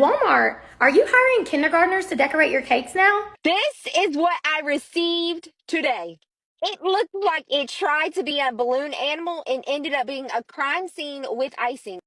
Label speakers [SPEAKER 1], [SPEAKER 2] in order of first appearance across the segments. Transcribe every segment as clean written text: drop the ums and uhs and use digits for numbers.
[SPEAKER 1] Walmart, are you hiring kindergartners to decorate your cakes now?
[SPEAKER 2] This is what I received today. It looked like it tried to be a balloon animal and ended up being a crime scene with icing.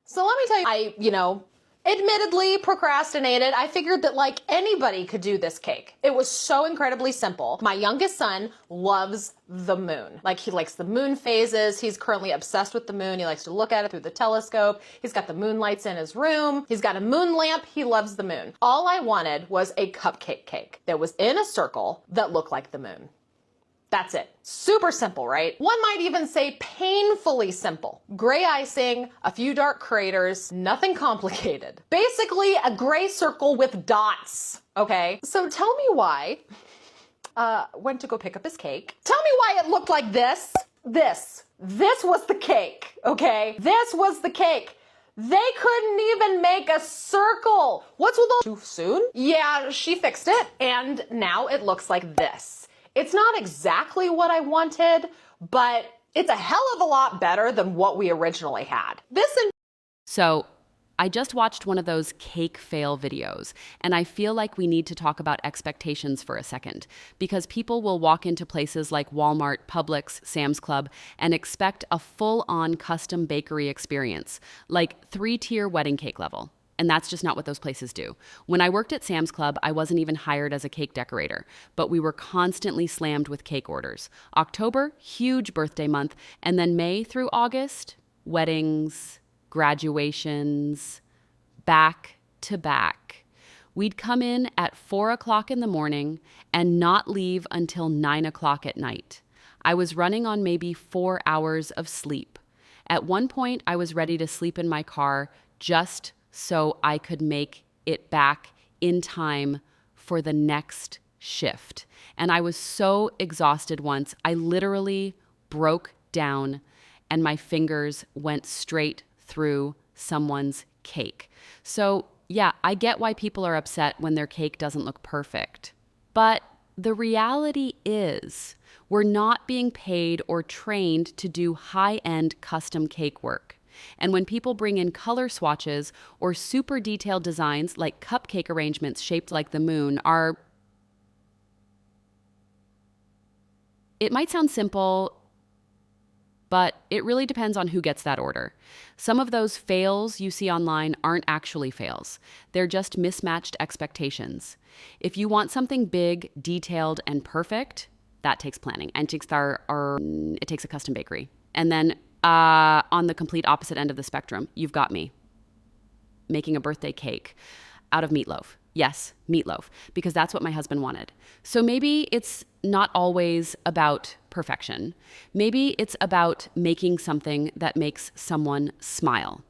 [SPEAKER 3] So let me tell you, admittedly procrastinated. I figured that like anybody could do this cake. It was so incredibly simple. My youngest son loves the moon. Like he likes the moon phases. He's currently obsessed with the moon. He likes to look at it through the telescope. He's got the moon lights in his room. He's got a moon lamp. He loves the moon. All I wanted was a cupcake cake that was in a circle that looked like the moon. That's it. Super simple, right? One might even say painfully simple. Gray icing, a few dark craters, nothing complicated. Basically a gray circle with dots, okay? So tell me why, went to go pick up his cake. Tell me why it looked like this. This was the cake, okay? This was the cake. They couldn't even make a circle. What's with all too soon? Yeah, she fixed it, and now it looks like this. It's not exactly what I wanted, but it's a hell of a lot better than what we originally had.
[SPEAKER 4] So I just watched one of those cake fail videos, and I feel like we need to talk about expectations for a second, because people will walk into places like Walmart, Publix, Sam's Club, and expect a full-on custom bakery experience, like 3-tier wedding cake level. And that's just not what those places do. When I worked at Sam's Club, I wasn't even hired as a cake decorator, but we were constantly slammed with cake orders. October, huge birthday month, and then May through August, weddings, graduations, back to back. We'd come in at 4 o'clock in the morning and not leave until 9 o'clock at night. I was running on maybe 4 hours of sleep. At one point, I was ready to sleep in my car just so I could make it back in time for the next shift. And I was so exhausted once, I literally broke down and my fingers went straight through someone's cake. So yeah, I get why people are upset when their cake doesn't look perfect. But the reality is, we're not being paid or trained to do high-end custom cake work. And when people bring in color swatches or super detailed designs like cupcake arrangements shaped like the moon it might sound simple, but it really depends on who gets that order. Some of those fails you see online aren't actually fails. They're just mismatched expectations. If you want something big, detailed, and perfect, that takes planning. And it takes a custom bakery. And then on the complete opposite end of the spectrum, you've got me making a birthday cake out of meatloaf. Yes, meatloaf, because that's what my husband wanted. So maybe it's not always about perfection. Maybe it's about making something that makes someone smile.